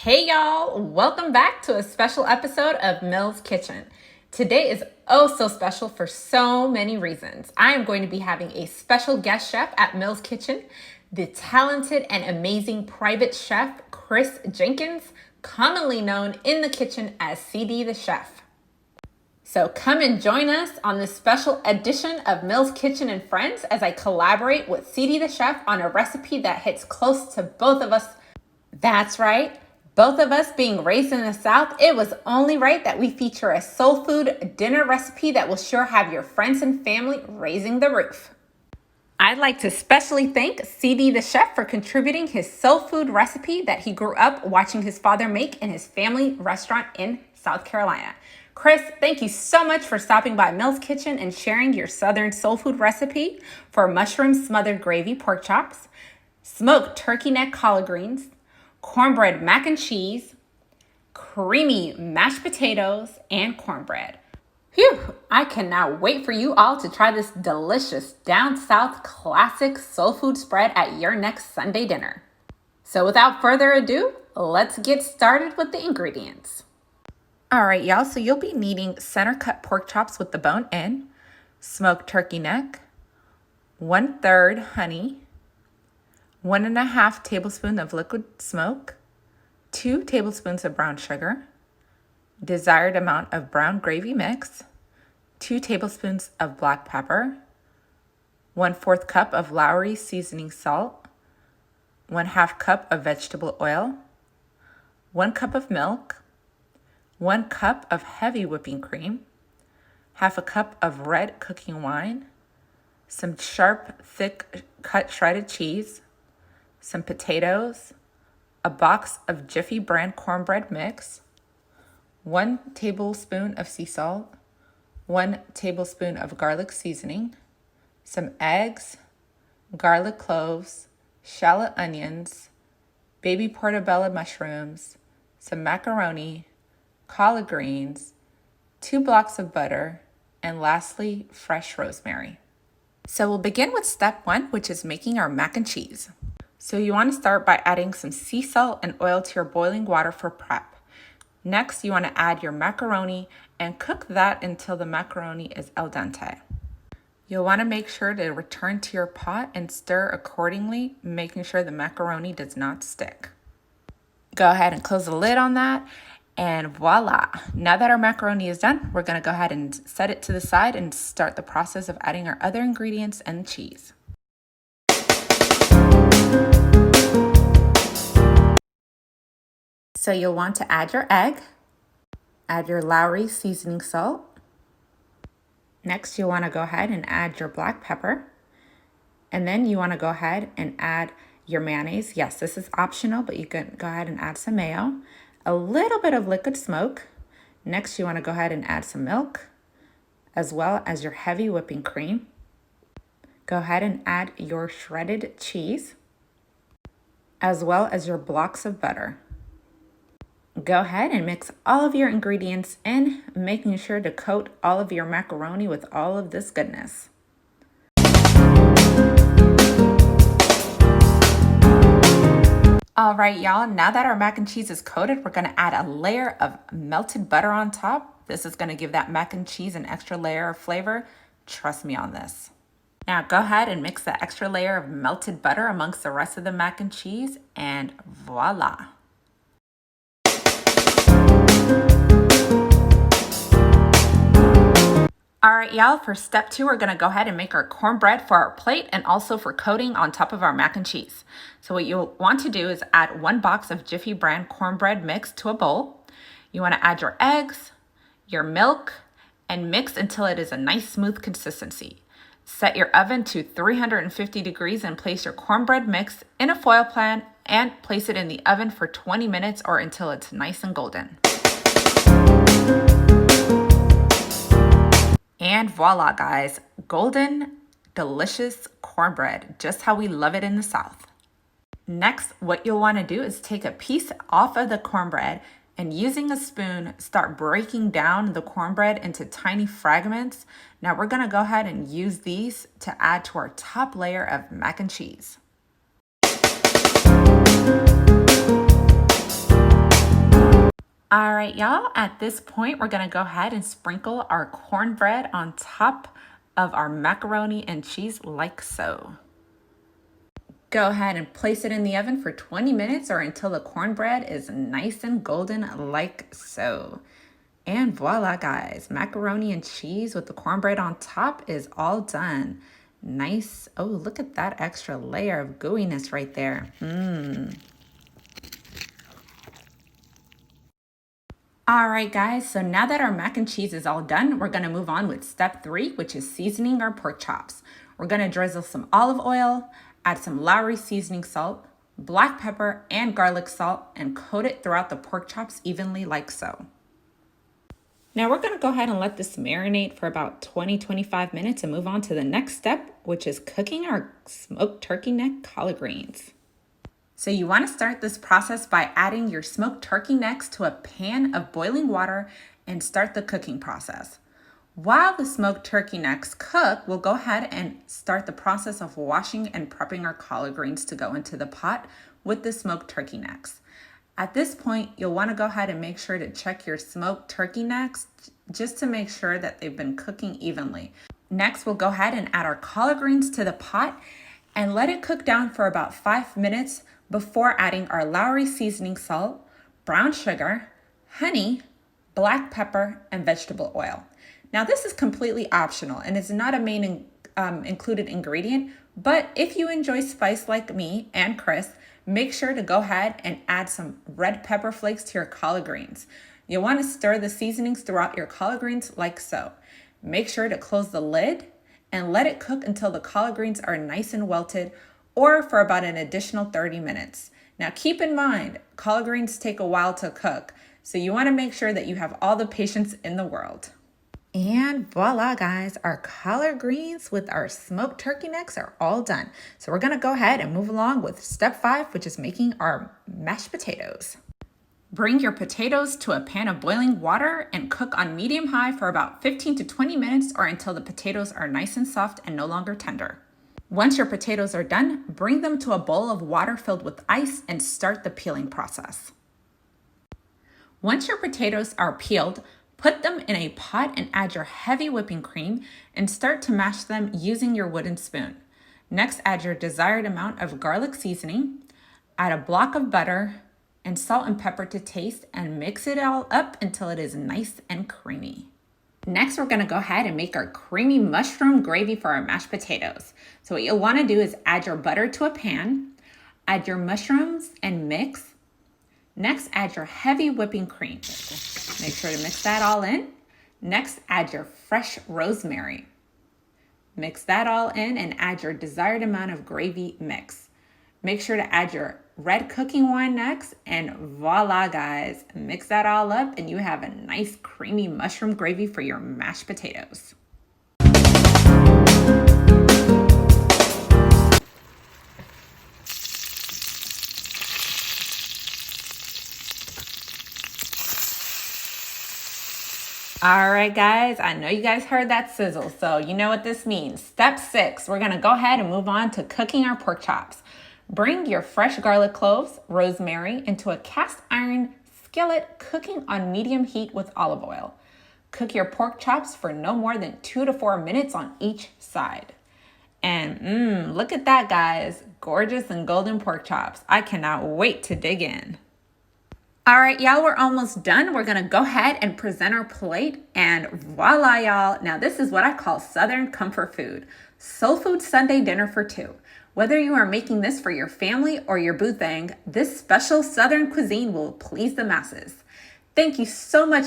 Hey y'all, welcome back to a special episode of Mills Kitchen. Today is oh so special for so many reasons. I am going to be having a special guest chef at Mills Kitchen, the talented and amazing private chef, Chris Jenkins, commonly known in the kitchen as CD the Chef. So come and join us on this special edition of Mills Kitchen and Friends as I collaborate with CD the Chef on a recipe that hits close to both of us. That's right. Both of us being raised in the South, it was only right that we feature a soul food dinner recipe that will sure have your friends and family raising the roof. I'd like to especially thank CD the Chef for contributing his soul food recipe that he grew up watching his father make in his family restaurant in South Carolina. Chris, thank you so much for stopping by Mills Kitchen and sharing your Southern soul food recipe for mushroom smothered gravy pork chops, smoked turkey neck collard greens, cornbread mac and cheese, creamy mashed potatoes, and cornbread. Phew, I cannot wait for you all to try this delicious down south classic soul food spread at your next Sunday dinner. So without further ado, let's get started with the ingredients. All right, y'all, so you'll be needing center cut pork chops with the bone in, smoked turkey neck, 1/3 honey, 1.5 tablespoons of liquid smoke, 2 tablespoons of brown sugar, desired amount of brown gravy mix, 2 tablespoons of black pepper, 1/4 cup of Lowry seasoning salt, 1/2 cup of vegetable oil, 1 cup of milk, 1 cup of heavy whipping cream, 1/2 cup of red cooking wine, some sharp, thick cut shredded cheese, some potatoes, a box of Jiffy brand cornbread mix, 1 tablespoon of sea salt, 1 tablespoon of garlic seasoning, some eggs, garlic cloves, shallot onions, baby portobello mushrooms, some macaroni, collard greens, 2 blocks of butter, and lastly, fresh rosemary. So we'll begin with step 1, which is making our mac and cheese. So you want to start by adding some sea salt and oil to your boiling water for prep. Next, you want to add your macaroni and cook that until the macaroni is al dente. You'll want to make sure to return to your pot and stir accordingly, making sure the macaroni does not stick. Go ahead and close the lid on that, and voila! Now that our macaroni is done, we're going to go ahead and set it to the side and start the process of adding our other ingredients and cheese. So you'll want to add your egg, add your Lowry seasoning salt. Next, you'll want to go ahead and add your black pepper. And then you want to go ahead and add your mayonnaise. Yes, this is optional, but you can go ahead and add some mayo, a little bit of liquid smoke. Next, you want to go ahead and add some milk, as well as your heavy whipping cream. Go ahead and add your shredded cheese, as well as your blocks of butter. Go ahead and mix all of your ingredients in, making sure to coat all of your macaroni with all of this goodness. All right, y'all, now that our mac and cheese is coated, we're gonna add a layer of melted butter on top. This is gonna give that mac and cheese an extra layer of flavor. Trust me on this. Now go ahead and mix that extra layer of melted butter amongst the rest of the mac and cheese, and voila. All right, y'all, for step 2, we're gonna go ahead and make our cornbread for our plate and also for coating on top of our mac and cheese. So what you'll want to do is add 1 box of Jiffy brand cornbread mix to a bowl. You wanna add your eggs, your milk, and mix until it is a nice smooth consistency. Set your oven to 350 degrees and place your cornbread mix in a foil pan and place it in the oven for 20 minutes or until it's nice and golden. And voila, guys, golden, delicious cornbread, just how we love it in the South. Next, what you'll want to do is take a piece off of the cornbread and using a spoon, start breaking down the cornbread into tiny fragments. Now we're going to go ahead and use these to add to our top layer of mac and cheese. All right, y'all, at this point, we're gonna go ahead and sprinkle our cornbread on top of our macaroni and cheese like so. Go ahead and place it in the oven for 20 minutes or until the cornbread is nice and golden like so. And voila, guys, macaroni and cheese with the cornbread on top is all done. Nice. Oh, look at that extra layer of gooiness right there. All right, guys, so now that our mac and cheese is all done, we're gonna move on with step 3, which is seasoning our pork chops. We're gonna drizzle some olive oil, add some Lowry seasoning salt, black pepper, and garlic salt, and coat it throughout the pork chops evenly like so. Now we're gonna go ahead and let this marinate for about 20-25 minutes and move on to the next step, which is cooking our smoked turkey neck collard greens. So you want to start this process by adding your smoked turkey necks to a pan of boiling water and start the cooking process. While the smoked turkey necks cook, we'll go ahead and start the process of washing and prepping our collard greens to go into the pot with the smoked turkey necks. At this point, you'll want to go ahead and make sure to check your smoked turkey necks just to make sure that they've been cooking evenly. Next, we'll go ahead and add our collard greens to the pot and let it cook down for about 5 minutes before adding our Lowry seasoning salt, brown sugar, honey, black pepper, and vegetable oil. Now this is completely optional and is not a main included ingredient, but if you enjoy spice like me and Chris, make sure to go ahead and add some red pepper flakes to your collard greens. You'll want to stir the seasonings throughout your collard greens like so. Make sure to close the lid and let it cook until the collard greens are nice and wilted, or for about an additional 30 minutes. Now keep in mind, collard greens take a while to cook, so you wanna make sure that you have all the patience in the world. And voila, guys, our collard greens with our smoked turkey necks are all done. So we're gonna go ahead and move along with step 5, which is making our mashed potatoes. Bring your potatoes to a pan of boiling water and cook on medium-high for about 15 to 20 minutes or until the potatoes are nice and soft and no longer tender. Once your potatoes are done, bring them to a bowl of water filled with ice and start the peeling process. Once your potatoes are peeled, put them in a pot and add your heavy whipping cream and start to mash them using your wooden spoon. Next, add your desired amount of garlic seasoning, add a block of butter, and salt and pepper to taste and mix it all up until it is nice and creamy. Next, we're gonna go ahead and make our creamy mushroom gravy for our mashed potatoes. So what you'll wanna do is add your butter to a pan, add your mushrooms and mix. Next, add your heavy whipping cream. Make sure to mix that all in. Next, add your fresh rosemary. Mix that all in and add your desired amount of gravy mix. Make sure to add your red cooking wine next, and voila, guys, mix that all up and you have a nice creamy mushroom gravy for your mashed potatoes. All right, guys, I know you guys heard that sizzle, so you know what this means. Step 6, we're gonna go ahead and move on to cooking our pork chops. Bring your fresh garlic cloves, rosemary into a cast iron skillet cooking on medium heat with olive oil. Cook your pork chops for no more than 2 to 4 minutes on each side. And look at that, guys. Gorgeous and golden pork chops. I cannot wait to dig in. All right, y'all, we're almost done. We're gonna go ahead and present our plate, and voila, y'all. Now this is what I call Southern comfort food. Soul food Sunday dinner for 2. Whether you are making this for your family or your boo thing, this special Southern cuisine will please the masses. Thank you so much